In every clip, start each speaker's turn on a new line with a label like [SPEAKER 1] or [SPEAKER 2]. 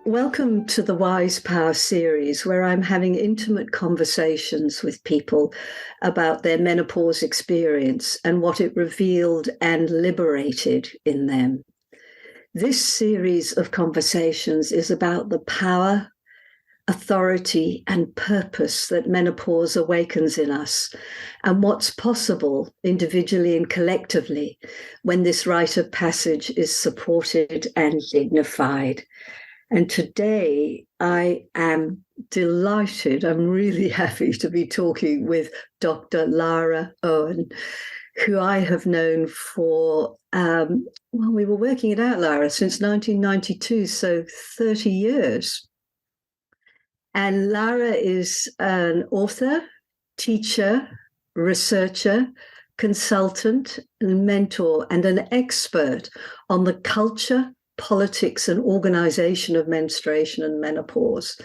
[SPEAKER 1] Welcome to the Wise Power series, where I'm having intimate conversations with people about their menopause experience and what it revealed and liberated in them. This series of conversations is about the power, authority, and purpose that menopause awakens in us, and what's possible individually and collectively when this rite of passage is supported and dignified. And today I am delighted, I'm really happy to be talking with Dr. Lara Owen, who I have known for, we were working it out, Lara, since 1992, so 30 years. And Lara is an author, teacher, researcher, consultant, and mentor, and an expert on the culture, politics and organization of menstruation and menopause.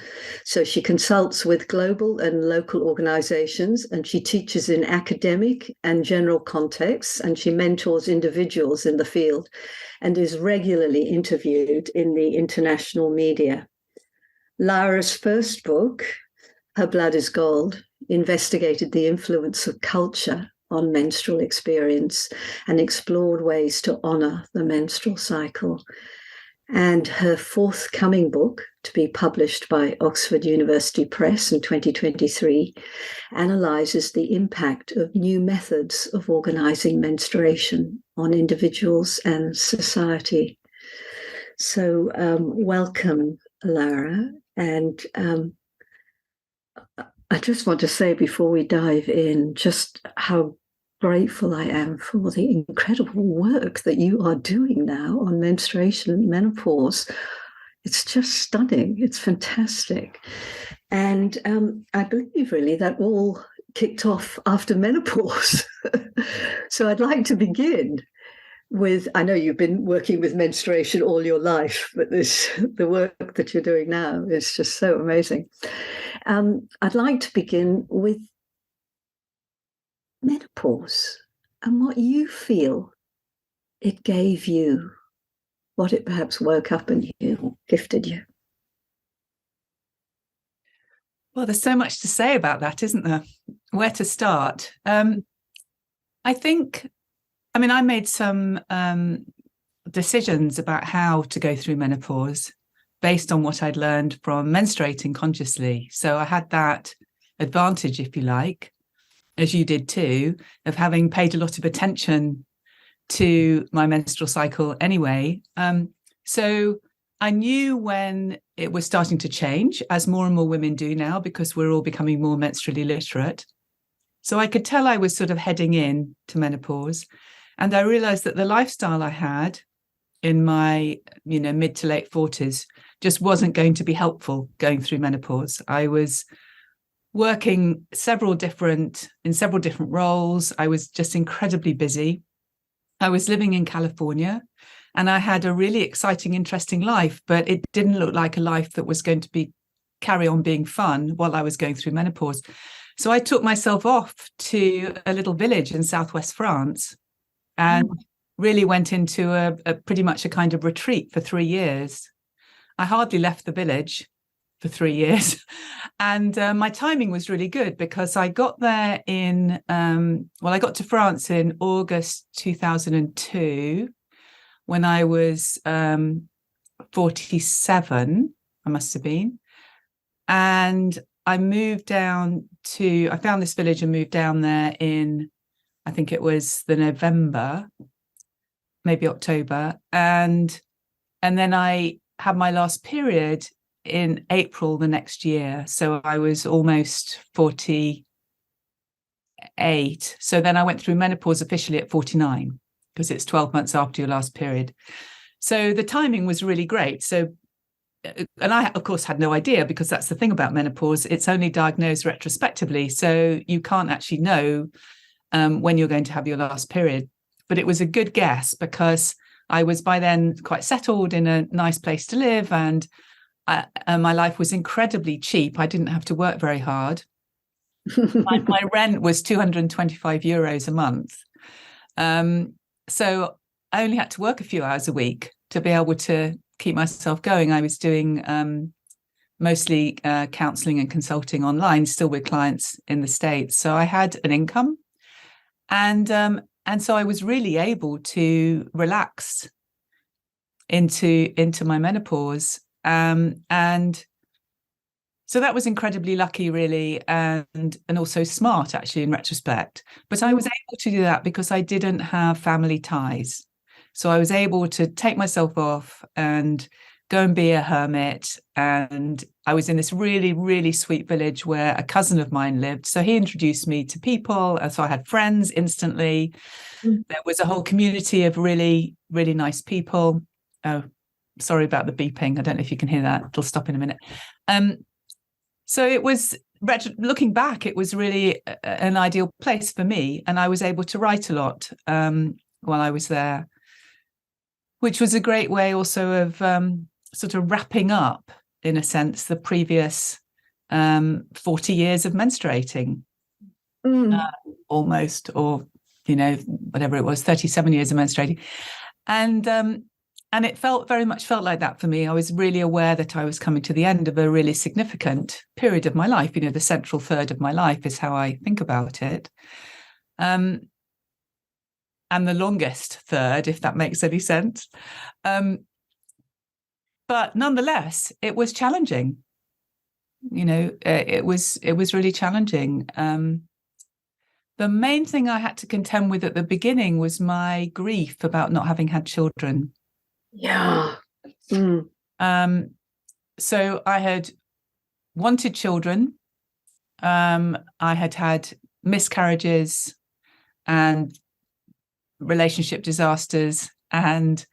[SPEAKER 1] So she consults with global and local organizations, and she teaches in academic and general contexts, and she mentors individuals in the field and is regularly interviewed in the international media. Lara's first book, Her Blood is Gold, investigated the influence of culture on menstrual experience and explored ways to honor the menstrual cycle. And her forthcoming book, to be published by Oxford University Press in 2023, analyzes the impact of new methods of organizing menstruation on individuals and society. So welcome, Lara. And I just want to say before we dive in just how grateful I am for the incredible work that you are doing now on menstruation and menopause. It's just stunning. It's fantastic. And I believe really that all kicked off after menopause. So I'd like to begin with, I know you've been working with menstruation all your life, but the work that you're doing now is just so amazing. I'd like to begin with menopause and what you feel it gave you, what it perhaps woke up in you, gifted you.
[SPEAKER 2] Well, there's so much to say about that, isn't there? Where to start? I made some decisions about how to go through menopause based on what I'd learned from menstruating consciously. So I had that advantage, if you like, as you did too, of having paid a lot of attention to my menstrual cycle anyway. So I knew when it was starting to change, as more and more women do now, because we're all becoming more menstrually literate. So I could tell I was sort of heading in to menopause. And I realized that the lifestyle I had in my, mid to late 40s just wasn't going to be helpful going through menopause. I was working in several different roles. I was just incredibly busy. I was living in California and I had a really exciting, interesting life, but it didn't look like a life that was going to carry on being fun while I was going through menopause. So I took myself off to a little village in southwest France and really went into a pretty much a kind of retreat for 3 years. I hardly left the village for 3 years. And my timing was really good because I got there I got to France in August 2002 when I was 47, I must have been. And I found this village and moved down there in, I think it was the November, maybe October. And then I had my last period in April the next year. So I was almost 48. So then I went through menopause officially at 49 because it's 12 months after your last period. So the timing was really great. So, and I, of course, had no idea because that's the thing about menopause. It's only diagnosed retrospectively. So you can't actually know when you're going to have your last period. But it was a good guess because I was by then quite settled in a nice place to live and my life was incredibly cheap. I didn't have to work very hard. My rent was 225 euros a month. So I only had to work a few hours a week to be able to keep myself going, I was doing mostly counselling and consulting online, still with clients in the States. So I had an income, and so I was really able to relax into my menopause, and so that was incredibly lucky, really, and also smart, actually, in retrospect. But I was able to do that because I didn't have family ties. So I was able to take myself off and go and be a hermit. And I was in this really, really sweet village where a cousin of mine lived. So he introduced me to people. And so I had friends instantly. There was a whole community of really, really nice people. Oh, sorry about the beeping. I don't know if you can hear that. It'll stop in a minute. So it was, looking back, it was really an ideal place for me. And I was able to write a lot while I was there, which was a great way also of sort of wrapping up, in a sense, the previous 40 years of menstruating, almost, or, whatever it was, 37 years of menstruating. And it very much felt like that for me. I was really aware that I was coming to the end of a really significant period of my life. The central third of my life is how I think about it. And the longest third, if that makes any sense. But nonetheless, it was challenging. It was really challenging. The main thing I had to contend with at the beginning was my grief about not having had children.
[SPEAKER 1] Yeah.
[SPEAKER 2] So I had wanted children. I had miscarriages and relationship disasters. And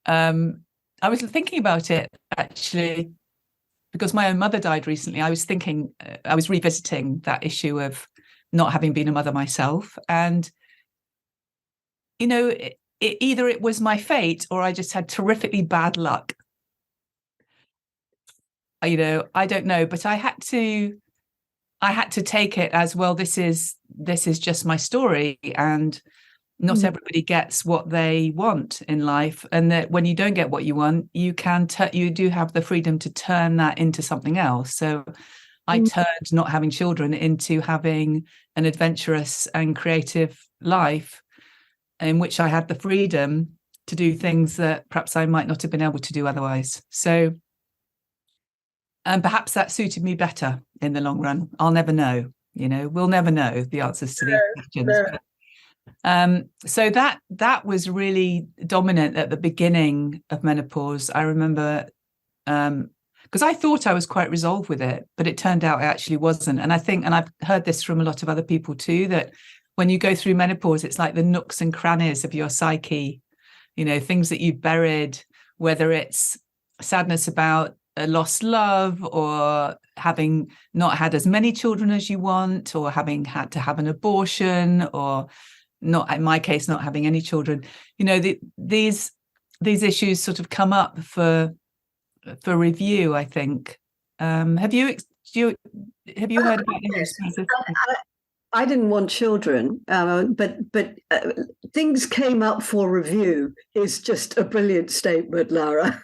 [SPEAKER 2] I was thinking about it, actually, because my own mother died recently. I was revisiting that issue of not having been a mother myself. And, either it was my fate or I just had terrifically bad luck. I don't know, but I had to take it as, well, this is just my story, and not everybody gets what they want in life, and that when you don't get what you want, you do have the freedom to turn that into something else. So I turned not having children into having an adventurous and creative life, in which I had the freedom to do things that perhaps I might not have been able to do otherwise. So, and perhaps that suited me better in the long run. I'll never know. We'll never know the answers to these questions. But, so that was really dominant at the beginning of menopause. I remember, because I thought I was quite resolved with it, but it turned out I actually wasn't. And I think, and I've heard this from a lot of other people too, that when you go through menopause, it's like the nooks and crannies of your psyche, things that you've buried, whether it's sadness about a lost love, or having not had as many children as you want, or having had to have an abortion, or not, in my case, not having any children. These issues sort of come up for review, I think. Have you heard about this?
[SPEAKER 1] I didn't want children, but things came up for review is just a brilliant statement, Lara.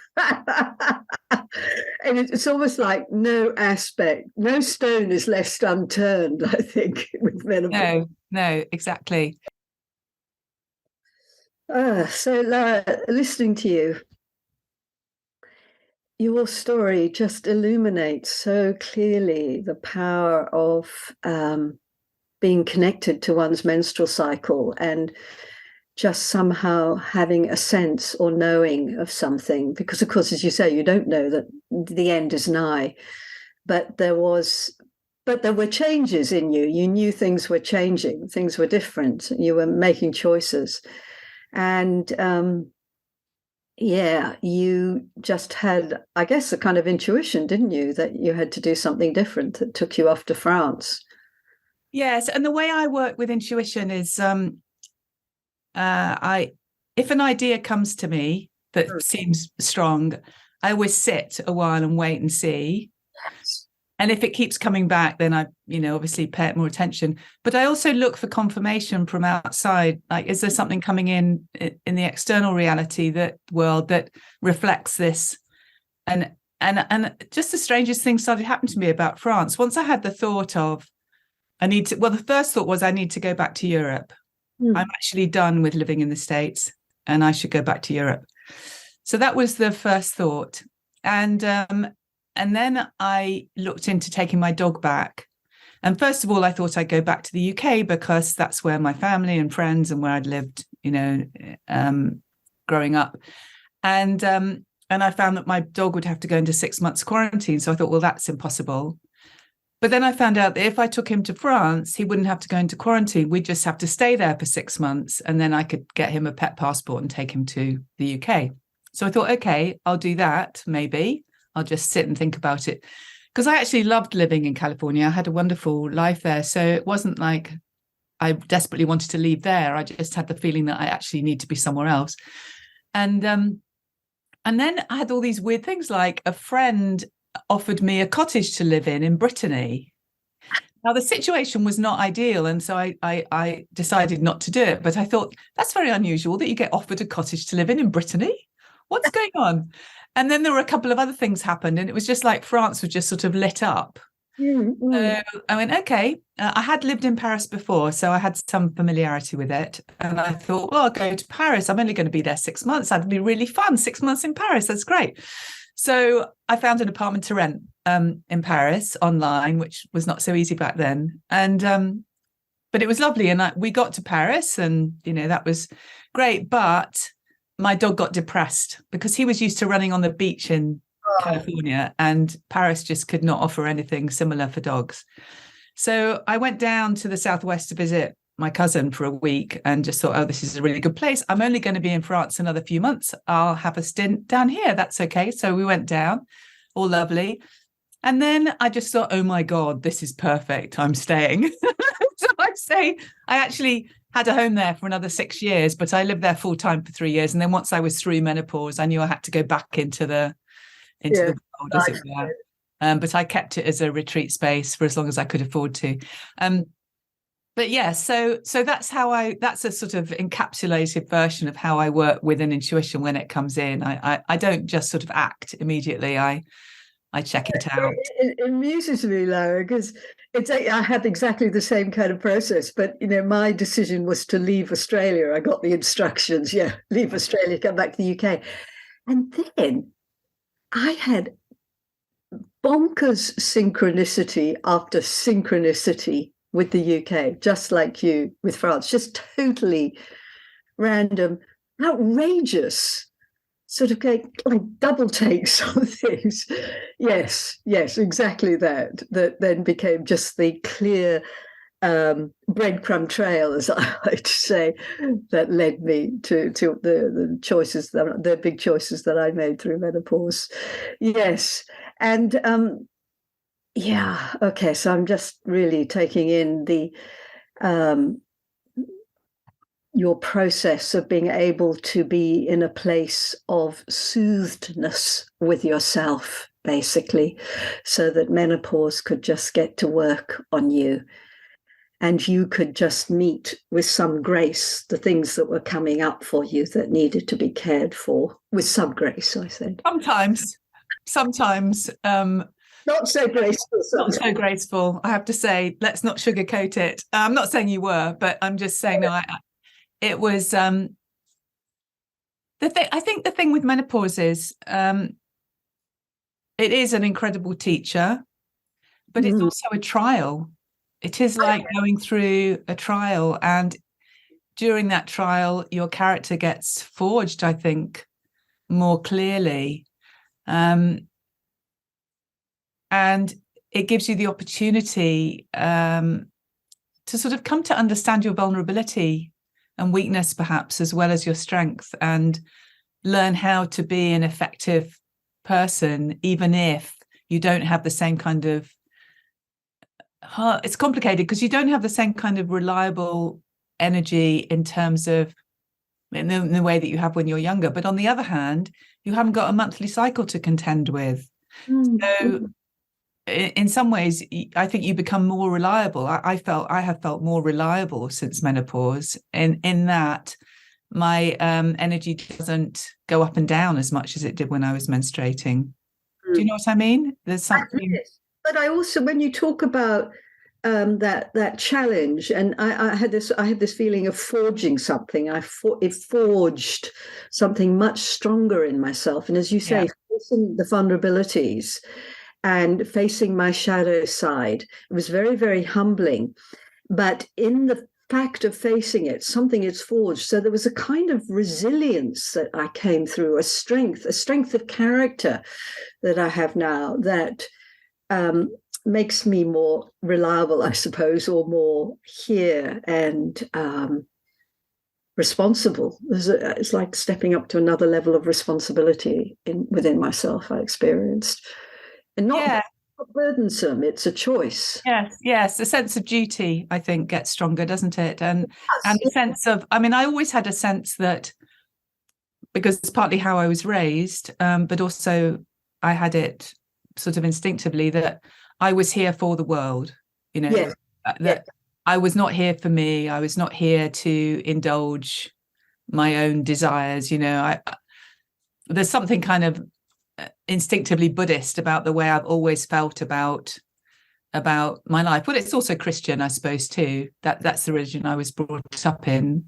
[SPEAKER 1] And it's almost like no stone is left unturned, I think, with menopause.
[SPEAKER 2] No, exactly.
[SPEAKER 1] So, Lara, listening to you, your story just illuminates so clearly the power of being connected to one's menstrual cycle, and just somehow having a sense or knowing of something. Because, of course, as you say, you don't know that the end is nigh. But there were changes in you. You knew things were changing, things were different. You were making choices. And you just had, I guess, a kind of intuition, didn't you, that you had to do something different that took you off to France.
[SPEAKER 2] Yes, and the way I work with intuition is, if an idea comes to me that seems strong, I always sit a while and wait and see.
[SPEAKER 1] Yes.
[SPEAKER 2] And if it keeps coming back, then I, obviously pay it more attention. But I also look for confirmation from outside. Like, is there something coming in the external reality world that reflects this And just the strangest thing started happening to me about France. Once I had the thought of, the first thought was I need to go back to Europe. I'm actually done with living in the States and I should go back to Europe. So that was the first thought. And then I looked into taking my dog back. And first of all, I thought I'd go back to the UK because that's where my family and friends and where I'd lived, growing up. And I found that my dog would have to go into 6 months quarantine. So I thought, well, that's impossible. But then I found out that if I took him to France, he wouldn't have to go into quarantine. We'd just have to stay there for 6 months. And then I could get him a pet passport and take him to the UK. So I thought, okay, I'll do that. Maybe I'll just sit and think about it. Because I actually loved living in California. I had a wonderful life there. So it wasn't like I desperately wanted to leave there. I just had the feeling that I actually need to be somewhere else. And then I had all these weird things, like a friend offered me a cottage to live in Brittany. Now, the situation was not ideal, and so I decided not to do it. But I thought, that's very unusual that you get offered a cottage to live in Brittany. What's going on? And then there were a couple of other things happened, and it was just like France was just sort of lit up. So I went, okay. I had lived in Paris before, so I had some familiarity with it. And I thought, well, I'll go to Paris. I'm only going to be there 6 months. That'd be really fun. 6 months in Paris. That's great. So I found an apartment to rent in Paris online, which was not so easy back then. And but it was lovely. And we got to Paris and, that was great. But my dog got depressed because he was used to running on the beach in California, and Paris just could not offer anything similar for dogs. So I went down to the southwest to visit my cousin for a week and just thought, oh, this is a really good place. I'm only going to be in France another few months. I'll have a stint down here. That's okay. So we went down, all lovely. And then I just thought, oh my God, this is perfect. I'm staying. So I stayed. I actually had a home there for another 6 years, but I lived there full time for 3 years. And then once I was through menopause, I knew I had to go back into the world, as it were. But I kept it as a retreat space for as long as I could afford to. But yeah, so that's that's a sort of encapsulated version of how I work with an intuition when it comes in. I don't just sort of act immediately. I check it out.
[SPEAKER 1] It amuses me, Lara, because I had exactly the same kind of process. But my decision was to leave Australia. I got the instructions, leave Australia, come back to the UK, and then I had bonkers synchronicity after synchronicity with the UK, just like you with France, just totally random, outrageous, sort of like double takes on things. Yes, exactly that then became just the clear breadcrumb trail, as I like to say, that led me to the choices, the big choices that I made through menopause. Yes. And okay, so I'm just really taking in the your process of being able to be in a place of soothed-ness with yourself, basically, so that menopause could just get to work on you. And you could just meet with some grace the things that were coming up for you that needed to be cared for, with some grace, I said. Sometimes. Not so graceful.
[SPEAKER 2] Not so graceful, I have to say. Let's not sugarcoat it. I'm not saying you were, but I'm just saying, it was the thing. I think the thing with menopause is it is an incredible teacher, but it's also a trial. It is like going through a trial, and during that trial, your character gets forged, I think, more clearly. And it gives you the opportunity to sort of come to understand your vulnerability and weakness, perhaps, as well as your strength, and learn how to be an effective person, even if you don't have the same kind of it's complicated because you don't have the same kind of reliable energy in terms of in the way that you have when you're younger. But on the other hand, you haven't got a monthly cycle to contend with. So in some ways, I think you become more reliable. I have felt more reliable since menopause in that my energy doesn't go up and down as much as it did when I was menstruating. Do you know what I mean? There's something.
[SPEAKER 1] Yes. But I also, when you talk about that challenge, and I had this feeling of forging something. It forged something much stronger in myself, and as you say, facing the vulnerabilities and facing my shadow side, it was very, very humbling. But in the fact of facing it, something is forged. So there was a kind of resilience that I came through, a strength of character that I have now that makes me more reliable, I suppose, or more here and responsible. It's like stepping up to another level of responsibility within myself, I experienced. And not burdensome, it's a choice.
[SPEAKER 2] Yes. The sense of duty, I think, gets stronger, doesn't it? And the sense of, I mean, I always had a sense that, because it's partly how I was raised, but also I had it sort of instinctively that I was here for the world, that I was not here for me. I was not here to indulge my own desires. There's something kind of instinctively Buddhist about the way I've always felt about my life. But it's also Christian, I suppose, too. That's the religion I was brought up in.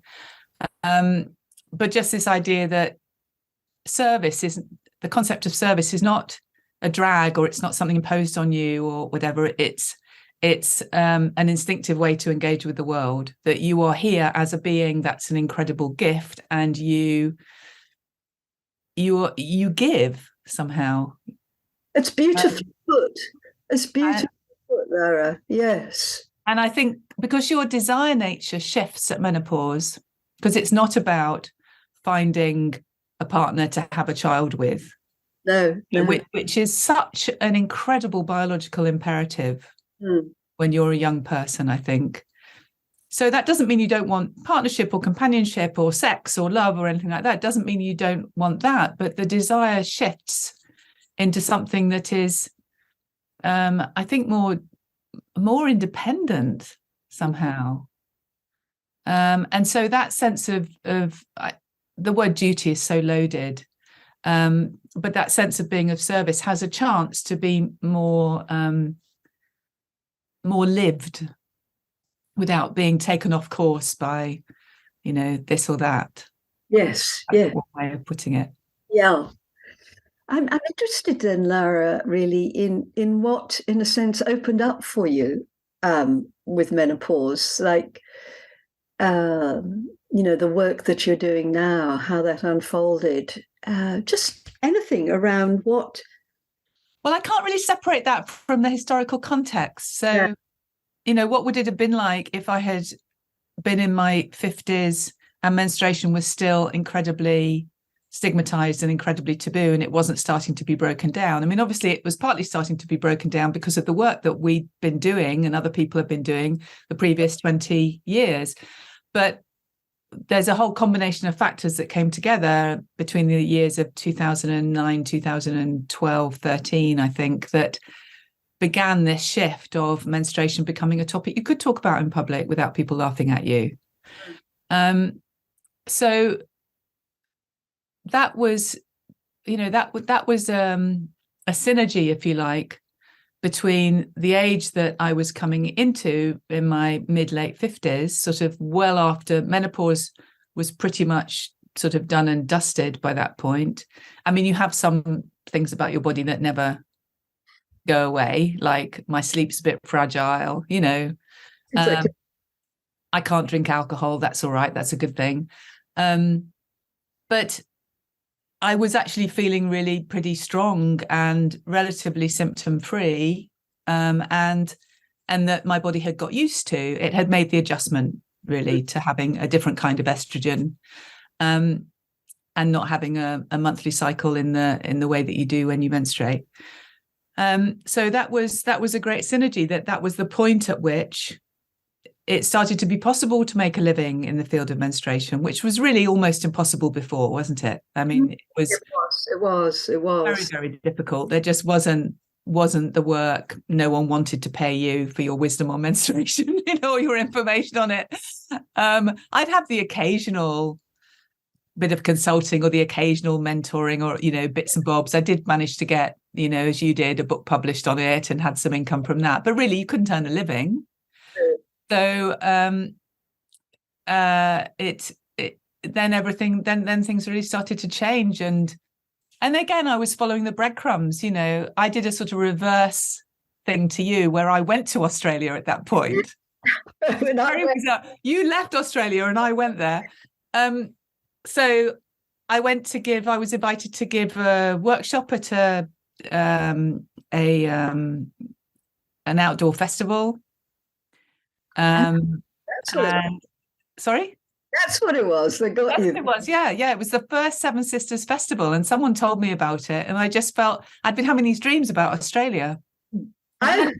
[SPEAKER 2] But just this idea that the concept of service is not a drag, or it's not something imposed on you or whatever. It's an instinctive way to engage with the world, that you are here as a being that's an incredible gift, and you give somehow.
[SPEAKER 1] It's beautifully put. It's beautifully put, Lara. Yes.
[SPEAKER 2] And I think because your desire nature shifts at menopause, because it's not about finding a partner to have a child with.
[SPEAKER 1] No.
[SPEAKER 2] Which is such an incredible biological imperative when you're a young person, I think. So that doesn't mean you don't want partnership or companionship or sex or love or anything like that. It doesn't mean you don't want that, but the desire shifts into something that is, I think, more independent somehow. And so that sense of the word duty is so loaded. But that sense of being of service has a chance to be more lived, without being taken off course by, this or that.
[SPEAKER 1] Yes.
[SPEAKER 2] That's one way of putting it.
[SPEAKER 1] Yeah. I'm interested then, Lara, really in what, in a sense, opened up for you with menopause, like the work that you're doing now, how that unfolded. Just anything around what?
[SPEAKER 2] Well, I can't really separate that from the historical context. So, what would it have been like if I had been in my 50s and menstruation was still incredibly stigmatized and incredibly taboo, and it wasn't starting to be broken down? I mean, obviously, it was partly starting to be broken down because of the work that we'd been doing and other people have been doing the previous 20 years. But there's a whole combination of factors that came together between the years of 2009, 2012, 13, I think, that began this shift of menstruation becoming a topic you could talk about in public without people laughing at you. So that was, that was a synergy, if you like, between the age that I was coming into in my mid-late 50s, sort of well after menopause was pretty much sort of done and dusted by that point. I mean, you have some things about your body that never go away, like my sleep's a bit fragile,
[SPEAKER 1] Exactly.
[SPEAKER 2] I can't drink alcohol. That's all right. That's a good thing. But I was actually feeling really pretty strong and relatively symptom-free, and that my body had got used to. It had made the adjustment really to having a different kind of estrogen, and not having a monthly cycle in the way that you do when you menstruate. So that was a great synergy. That was the point at which it started to be possible to make a living in the field of menstruation, which was really almost impossible before, wasn't it? I mean, it was very, very difficult. There just wasn't the work. No one wanted to pay you for your wisdom on menstruation, or your information on it. I'd have the occasional bit of consulting or the occasional mentoring or, bits and bobs. I did manage to get, as you did, a book published on it and had some income from that. But really, you couldn't earn a living. So then things really started to change. And again, I was following the breadcrumbs. I did a sort of reverse thing to you where I went to Australia at that point. You left Australia and I went there. So I was invited to give a workshop at an outdoor festival. Sorry?
[SPEAKER 1] That's what it was. They got you.
[SPEAKER 2] It was, yeah. It was the first Seven Sisters Festival, and someone told me about it, and I just felt I'd been having these dreams about Australia. I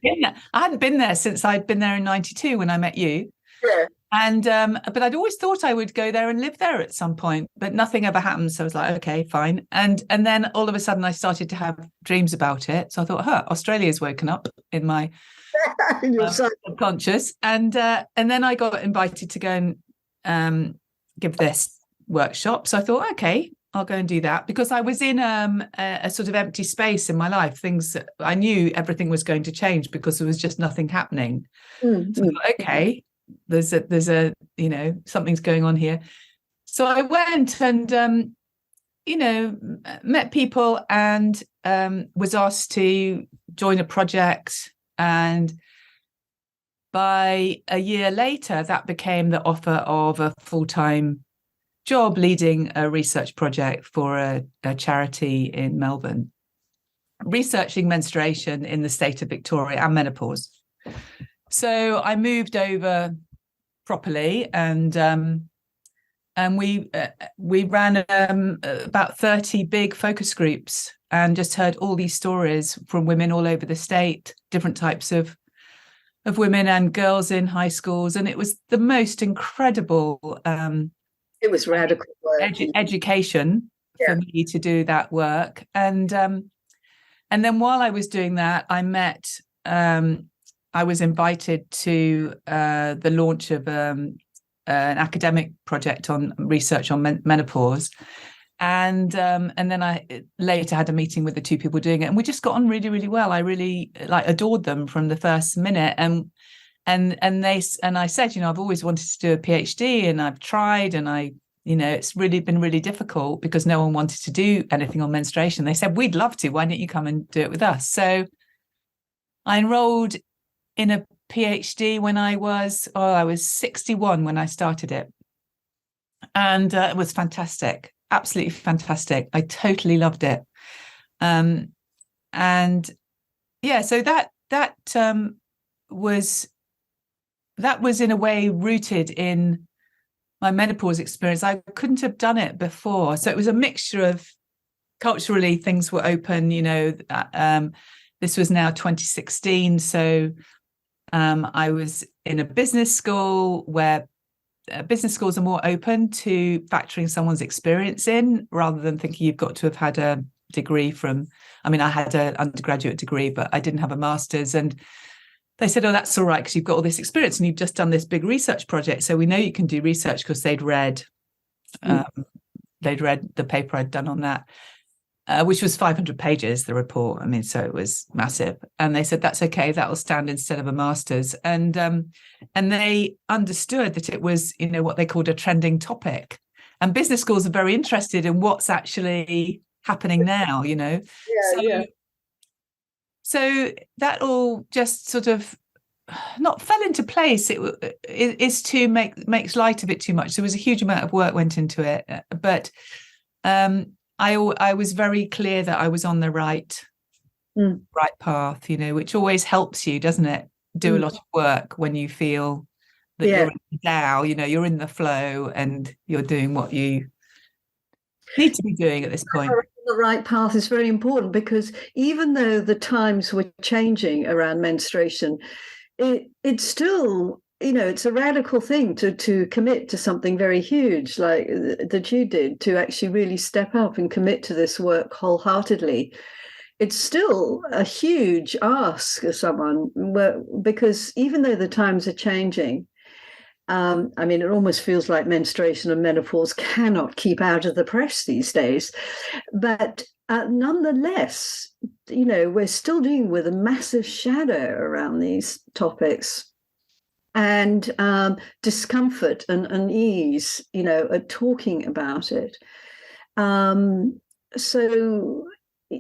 [SPEAKER 2] hadn't been there since I'd been there in '92 when I met you.
[SPEAKER 1] Yeah.
[SPEAKER 2] And but I'd always thought I would go there and live there at some point, but nothing ever happened. So I was like, okay, fine. And then all of a sudden I started to have dreams about it. So I thought, Australia's woken up in my subconscious. And then I got invited to go and give this workshop. So I thought, okay, I'll go and do that, because I was in a sort of empty space in my life. Things I knew everything was going to change because there was just nothing happening. Mm-hmm. So I thought, okay, there's a something's going on here. So I went and met people and was asked to join a project, and by a year later that became the offer of a full-time job leading a research project for a charity in Melbourne, researching menstruation in the state of Victoria and menopause. So I moved over properly, and we ran about 30 big focus groups and just heard all these stories from women all over the state, different types of women and girls in high schools, and it was the most incredible.
[SPEAKER 1] It was radical work.
[SPEAKER 2] Education for me to do that work, and then while I was doing that, I met. I was invited to the launch of an academic project on research on menopause, and then I later had a meeting with the two people doing it, and we just got on really, really well. I really adored them from the first minute, and I said, I've always wanted to do a PhD, and I've tried, and it's really been really difficult because no one wanted to do anything on menstruation. They said, we'd love to. Why don't you come and do it with us? So I enrolled in a PhD when I was 61 when I started it. And it was fantastic, absolutely fantastic. I totally loved it. So that was in a way rooted in my menopause experience. I couldn't have done it before. So it was a mixture of, culturally, things were open, this was now 2016. So I was in a business school where business schools are more open to factoring someone's experience in, rather than thinking you've got to have had a degree I had an undergraduate degree, but I didn't have a master's. And they said, that's all right, because you've got all this experience and you've just done this big research project. So we know you can do research, because they'd read the paper I'd done on that. Which was 500 pages, the report. So it was massive. And they said, that's okay, that will stand instead of a master's. And they understood that it was, what they called a trending topic. And business schools are very interested in what's actually happening now, So that all just sort of not fell into place. It is to makes light of it too much. There was a huge amount of work went into it. But I was very clear that I was on the right path, which always helps you, doesn't it? Do a lot of work when you feel that you're in the Tao, you're in the flow and you're doing what you need to be doing at this point.
[SPEAKER 1] The right path is very important, because even though the times were changing around menstruation, it's still, it's a radical thing to commit to something very huge like that you did, to actually really step up and commit to this work wholeheartedly. It's still a huge ask of someone, because even though the times are changing, I mean, it almost feels like menstruation and menopause cannot keep out of the press these days. But nonetheless, we're still dealing with a massive shadow around these topics, and discomfort and unease, at talking about it. So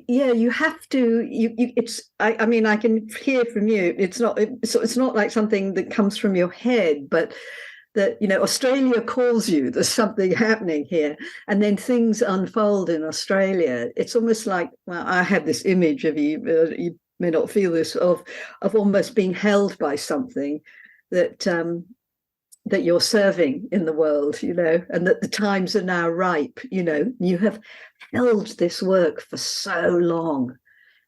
[SPEAKER 1] yeah, you have to. It's. I mean, I can hear from you. It's not like something that comes from your head, but that Australia calls you. There's something happening here, and then things unfold in Australia. It's almost like, well, I have this image of you. You may not feel this, of almost being held by something that that you're serving in the world, and that the times are now ripe. You have held this work for so long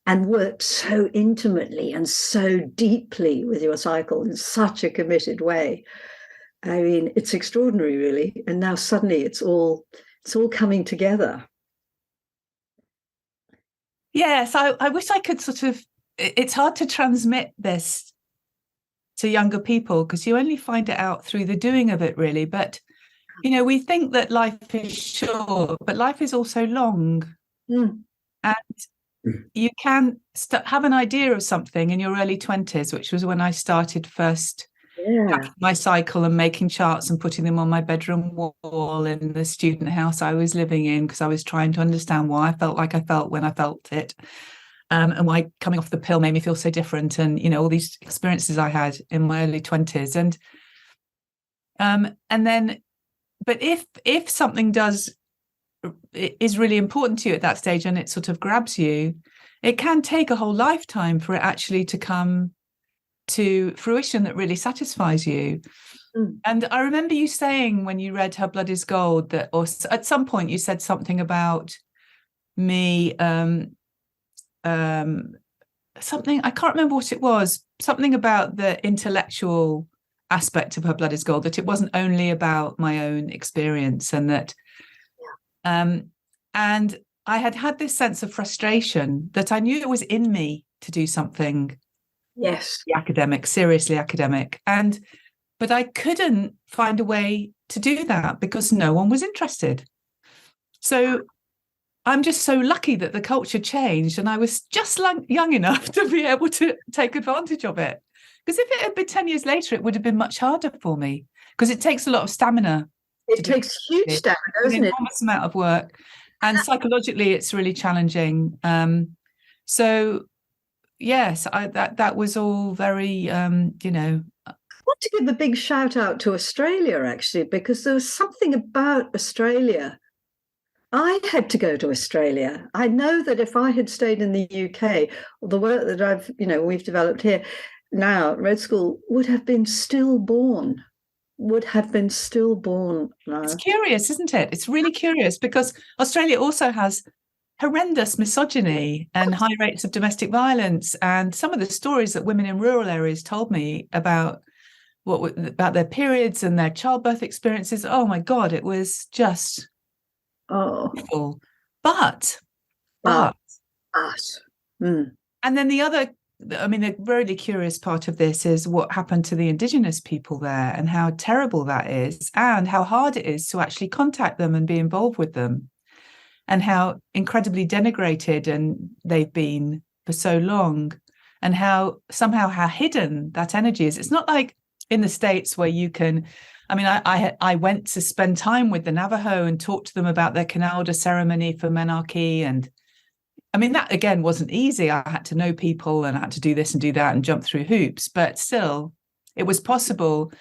[SPEAKER 1] and worked so intimately and so deeply with your cycle in such a committed way. I mean, it's extraordinary, really. And now suddenly it's all coming together.
[SPEAKER 2] Yes, I wish I could it's hard to transmit this to younger people because you only find it out through the doing of it, really. But, we think that life is short, but life is also long.
[SPEAKER 1] Mm.
[SPEAKER 2] And you can have an idea of something in your early 20s, which was when I started first packing my cycle and making charts and putting them on my bedroom wall in the student house I was living in, because I was trying to understand why I felt like I felt when I felt it. And why coming off the pill made me feel so different, and all these experiences I had in my early 20s. And then, but if something is really important to you at that stage and it sort of grabs you, it can take a whole lifetime for it actually to come to fruition that really satisfies you. And I remember you saying when you read Her Blood is Gold that, or at some point you said something about me, something, I can't remember what it was, something about the intellectual aspect of Her Blood is Gold, that it wasn't only about my own experience, and that and I had this sense of frustration that I knew it was in me to do something seriously academic, but I couldn't find a way to do that because no one was interested. So I'm just so lucky that the culture changed and I was just young enough to be able to take advantage of it. Because if it had been 10 years later, it would have been much harder for me, because it takes a lot of stamina.
[SPEAKER 1] It takes huge stamina, doesn't it?
[SPEAKER 2] An enormous amount of work. And psychologically, it's really challenging. So, yes, that was all very, I want
[SPEAKER 1] to give a big shout out to Australia, actually, because there was something about Australia. I had to go to Australia. I know that if I had stayed in the UK, the work that we've developed here now, Red School would have been stillborn.
[SPEAKER 2] It's curious, isn't it? It's really curious, because Australia also has horrendous misogyny and high rates of domestic violence. And some of the stories that women in rural areas told me about their periods and their childbirth experiences, oh my God, it was just awful. But and then the really curious part of this is what happened to the Indigenous people there, and how terrible that is, and how hard it is to actually contact them and be involved with them, and how incredibly denigrated and they've been for so long, and how hidden that energy is. It's not like in the States where you can, I went to spend time with the Navajo and talked to them about their Canalda ceremony for menarche, and that again wasn't easy. I had to know people and I had to do this and do that and jump through hoops, but still it was possible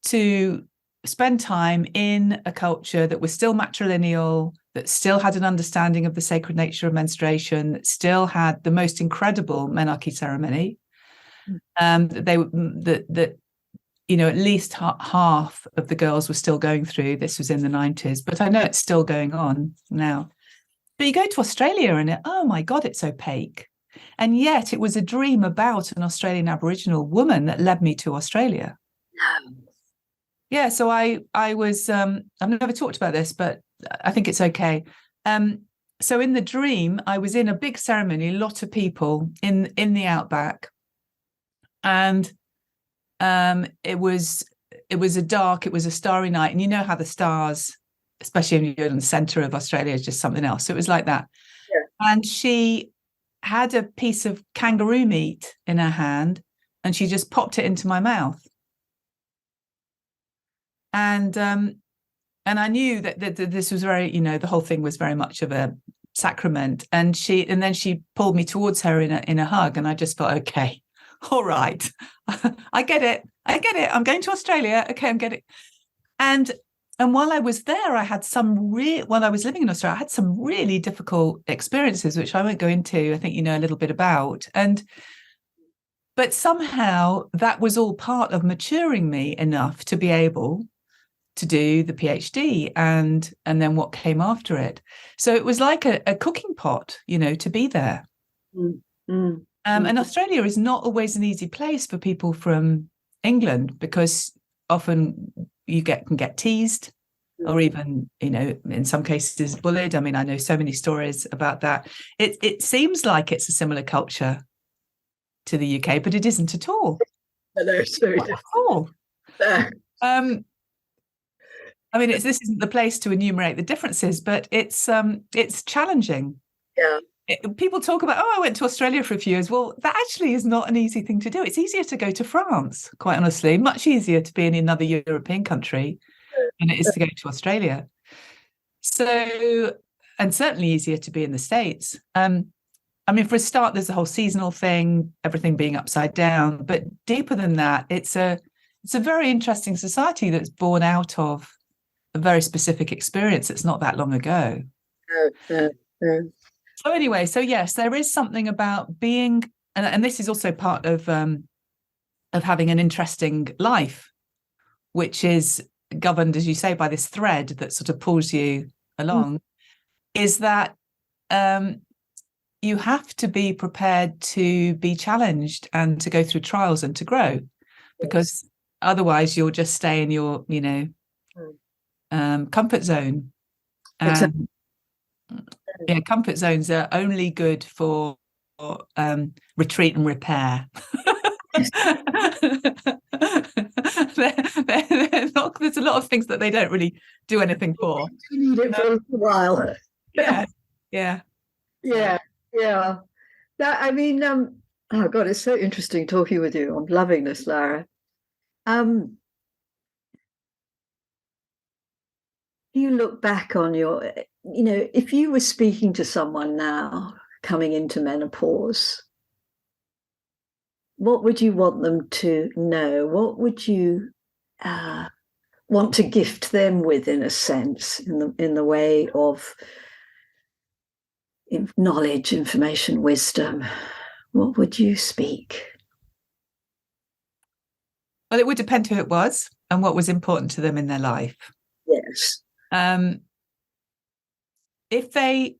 [SPEAKER 2] to spend time in a culture that was still matrilineal, that still had an understanding of the sacred nature of menstruation, that still had the most incredible menarche ceremony. At least half of the girls were still going through. This was in the 90s, but I know it's still going on now. But you go to Australia and oh my God, it's opaque. And yet it was a dream about an Australian Aboriginal woman that led me to Australia. Yeah, so I was, I've never talked about this, but I think it's okay. So in the dream, I was in a big ceremony, a lot of people in the outback. And it was it was a starry night. And you know how the stars, especially when you're in the center of Australia, is just something else. So it was like that. Yeah. And she had a piece of kangaroo meat in her hand and she just popped it into my mouth. And I knew that this was very, the whole thing was very much of a sacrament. And then she pulled me towards her in a hug. And I just thought, okay, all right, I get it. I'm going to Australia. Okay, I'm getting it. And while I was there, while I was living in Australia, I had some really difficult experiences, which I won't go into. I think you know a little bit about. But somehow that was all part of maturing me enough to be able to do the PhD and then what came after it. So it was like a cooking pot, to be there. And Australia is not always an easy place for people from England because often you can get teased or even, in some cases bullied. I mean, I know so many stories about that. It seems like it's a similar culture to the UK, but it isn't at all.
[SPEAKER 1] No, it's very
[SPEAKER 2] not at all. I mean, this isn't the place to enumerate the differences, but it's challenging.
[SPEAKER 1] Yeah.
[SPEAKER 2] People talk about, I went to Australia for a few years. Well, that actually is not an easy thing to do. It's easier to go to France, quite honestly, much easier to be in another European country than it is to go to Australia. So, and certainly easier to be in the States. I mean, for a start, there's the whole seasonal thing, everything being upside down. But deeper than that, it's a very interesting society that's born out of a very specific experience. It's not that long ago. So anyway, so yes, there is something about being, and this is also part of having an interesting life, which is governed, as you say, by this thread that sort of pulls you along, is that you have to be prepared to be challenged and to go through trials and to grow, because otherwise you'll just stay in your, comfort zone. And comfort zones are only good for retreat and repair. They're not, there's a lot of things that they don't really do anything for.
[SPEAKER 1] You need it for a little while.
[SPEAKER 2] Yeah.
[SPEAKER 1] That, I mean, oh God, it's so interesting talking with you. I'm loving this, Lara. You look back on your, if you were speaking to someone now coming into menopause, what would you want them to know? What would you want to gift them with, in a sense, in the way of knowledge, information, wisdom? What would you speak?
[SPEAKER 2] Well, it would depend who it was and what was important to them in their life.
[SPEAKER 1] Yes.
[SPEAKER 2] If they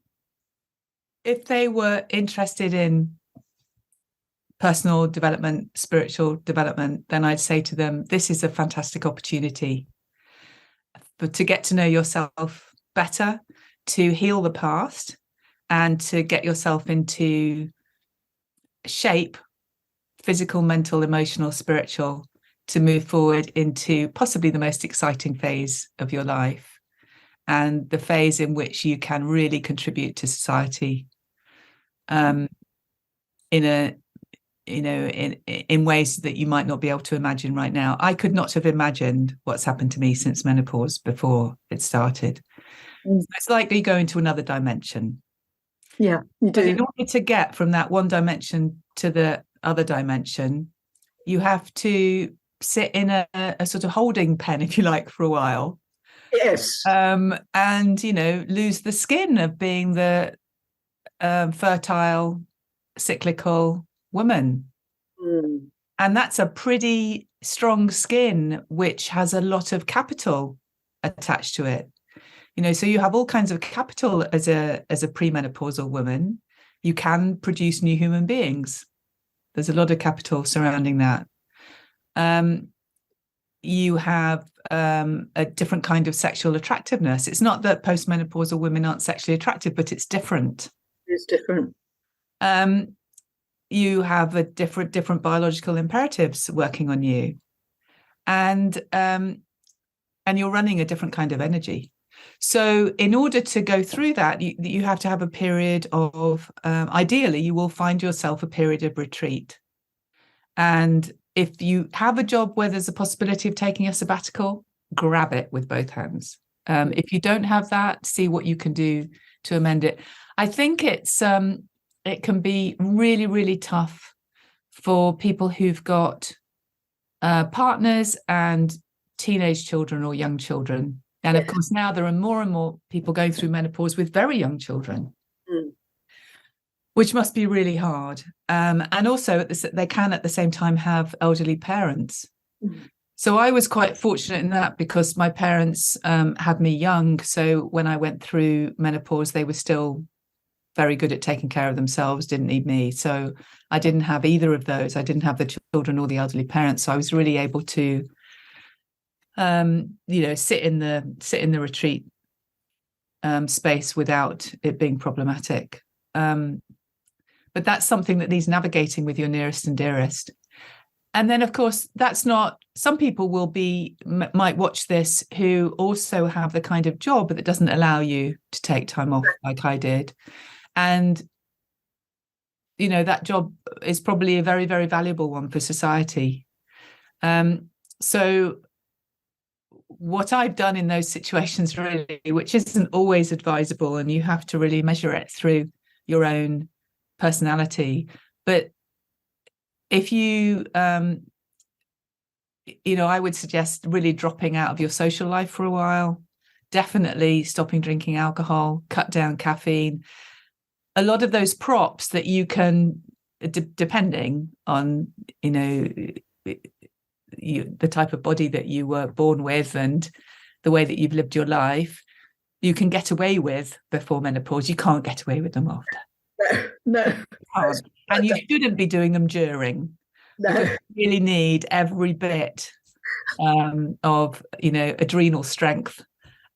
[SPEAKER 2] were interested in personal development, spiritual development, then I'd say to them, this is a fantastic opportunity to get to know yourself better, to heal the past, and to get yourself into shape, physical, mental, emotional, spiritual, to move forward into possibly the most exciting phase of your life, and the phase in which you can really contribute to society in ways that you might not be able to imagine right now. I could not have imagined what's happened to me since menopause before it started. It's like you go into another dimension.
[SPEAKER 1] Yeah, you do.
[SPEAKER 2] But in order to get from that one dimension to the other dimension, you have to sit in a sort of holding pen, if you like, for a while.
[SPEAKER 1] Yes.
[SPEAKER 2] And, lose the skin of being the fertile, cyclical woman. And that's a pretty strong skin, which has a lot of capital attached to it. So you have all kinds of capital as a premenopausal woman. You can produce new human beings. There's a lot of capital surrounding that. You have a different kind of sexual attractiveness. It's not that postmenopausal women aren't sexually attractive, but it's different.
[SPEAKER 1] It's different.
[SPEAKER 2] You have a different biological imperatives working on you. and you're running a different kind of energy. So in order to go through that, you have to have a period of, ideally, you will find yourself a period of retreat. And if you have a job where there's a possibility of taking a sabbatical, grab it with both hands. If you don't have that, see what you can do to amend it. I think it can be really, really tough for people who've got partners and teenage children or young children. And of course, now there are more and more people going through menopause with very young children, which must be really hard. And also, they can at the same time have elderly parents. So I was quite fortunate in that, because my parents had me young. So when I went through menopause, they were still very good at taking care of themselves, didn't need me. So I didn't have either of those. I didn't have the children or the elderly parents. So I was really able to sit in the retreat space without it being problematic. But that's something that needs navigating with your nearest and dearest. And then, of course, that's not, some people might watch this who also have the kind of job that doesn't allow you to take time off like I did. And, that job is probably a very, very valuable one for society. So what I've done in those situations, really, which isn't always advisable, and you have to really measure it through your own personality. But if you, I would suggest really dropping out of your social life for a while, definitely stopping drinking alcohol, cut down caffeine. A lot of those props that you can, depending on, the type of body that you were born with and the way that you've lived your life, you can get away with before menopause. You can't get away with them after.
[SPEAKER 1] No.
[SPEAKER 2] And you shouldn't be doing them during.
[SPEAKER 1] No.
[SPEAKER 2] You really need every bit of, adrenal strength.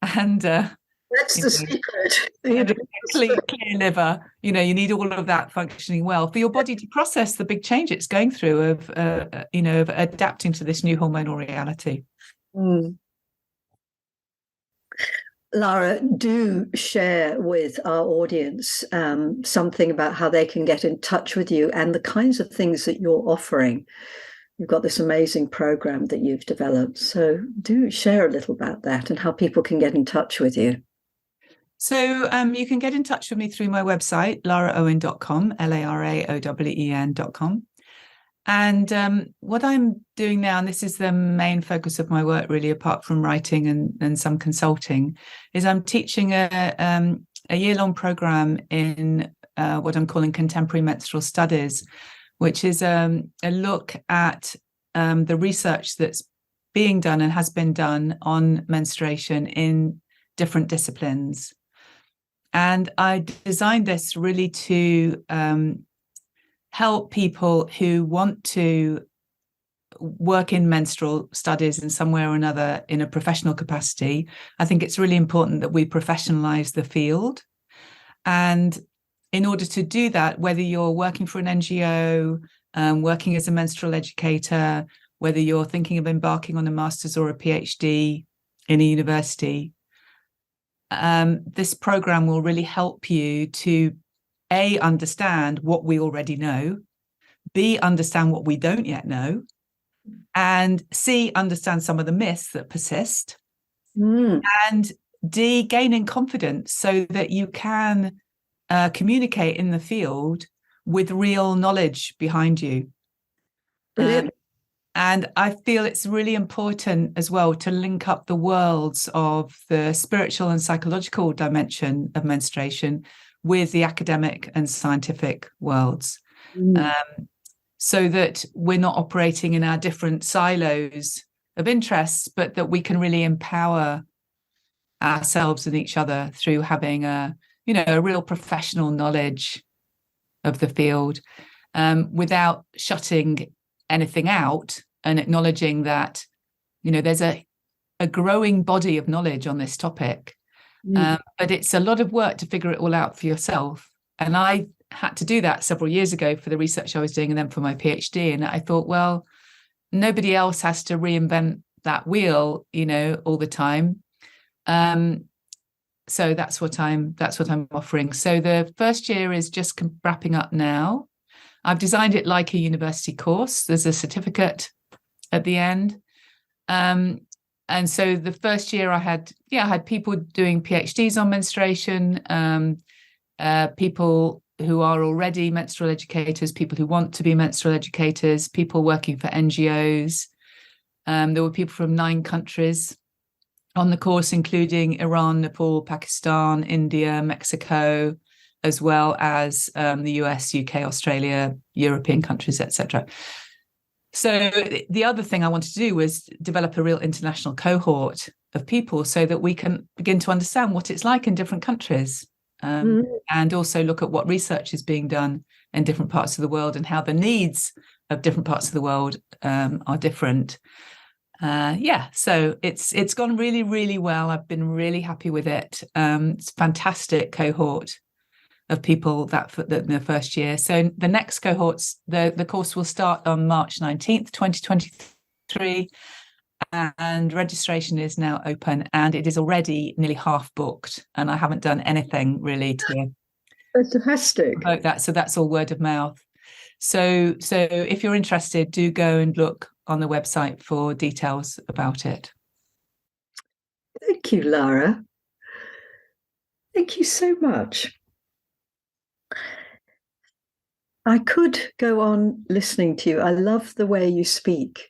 [SPEAKER 2] And
[SPEAKER 1] that's the secret.
[SPEAKER 2] Clear liver. You need all of that functioning well for your body to process the big change it's going through of adapting to this new hormonal reality.
[SPEAKER 1] Lara, do share with our audience something about how they can get in touch with you and the kinds of things that you're offering. You've got this amazing program that you've developed. So do share a little about that and how people can get in touch with you.
[SPEAKER 2] So you can get in touch with me through my website, laraowen.com, LARAOWEN.com. And what I'm doing now, and this is the main focus of my work, really, apart from writing and some consulting, is I'm teaching a year-long program in what I'm calling contemporary menstrual studies, which is a look at the research that's being done and has been done on menstruation in different disciplines. And I designed this really to help people who want to work in menstrual studies in some way or another in a professional capacity. I think it's really important that we professionalize the field. And in order to do that, whether you're working for an NGO, working as a menstrual educator, whether you're thinking of embarking on a master's or a PhD in a university, this program will really help you to A, understand what we already know, B, understand what we don't yet know, and C, understand some of the myths that persist, and D, gain in confidence so that you can communicate in the field with real knowledge behind you. And I feel it's really important as well to link up the worlds of the spiritual and psychological dimension of menstruation with the academic and scientific worlds, so that we're not operating in our different silos of interests, but that we can really empower ourselves and each other through having a real professional knowledge of the field, without shutting anything out, and acknowledging that, there's a growing body of knowledge on this topic. But it's a lot of work to figure it all out for yourself. And I had to do that several years ago for the research I was doing and then for my PhD. And I thought, well, nobody else has to reinvent that wheel, all the time. So that's what I'm offering. So the first year is just wrapping up now. I've designed it like a university course. There's a certificate at the end. And so the first year I had people doing PhDs on menstruation, people who are already menstrual educators, people who want to be menstrual educators, people working for NGOs. There were people from 9 countries on the course, including Iran, Nepal, Pakistan, India, Mexico, as well as the US, UK, Australia, European countries, etc. So the other thing I wanted to do was develop a real international cohort of people so that we can begin to understand what it's like in different countries, and also look at what research is being done in different parts of the world and how the needs of different parts of the world are different. So it's gone really, really well. I've been really happy with it. It's a fantastic cohort of people that in the first year. So the next cohorts, the course will start on March 19th, 2023, and registration is now open, and it is already nearly half booked, and I haven't done anything really to promote that. So that's all word of mouth. So if you're interested, do go and look on the website for details about it.
[SPEAKER 1] Thank you, Lara. Thank you so much. I could go on listening to you. I love the way you speak,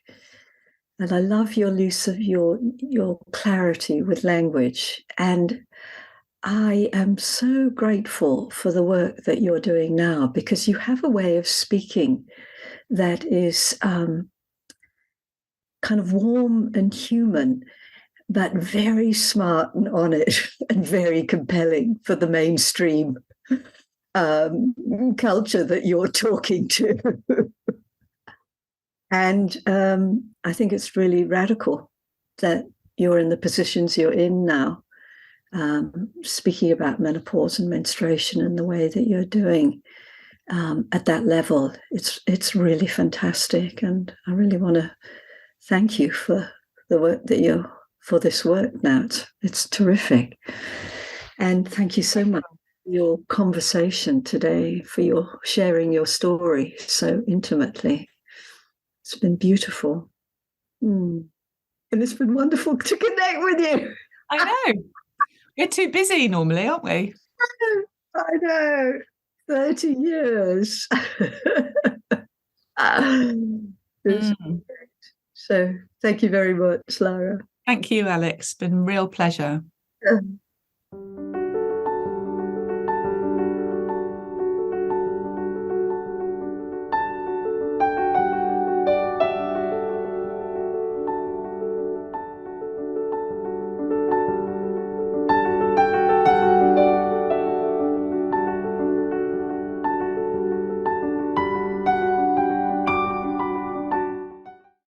[SPEAKER 1] and I love your use of your clarity with language. And I am so grateful for the work that you're doing now, because you have a way of speaking that is kind of warm and human, but very smart and on it, and very compelling for the mainstream culture that you're talking to. And I think it's really radical that you're in the positions you're in now, speaking about menopause and menstruation in the way that you're doing at that level. It's really fantastic, and I really want to thank you for the work that for this work now. It's terrific, and thank you so much for your conversation today, for your sharing your story so intimately. It's been beautiful. And it's been wonderful to connect with you.
[SPEAKER 2] I know. We're too busy normally, aren't we?
[SPEAKER 1] I know. 30 years. So thank you very much, Lara.
[SPEAKER 2] Thank you, Alex. It's been a real pleasure.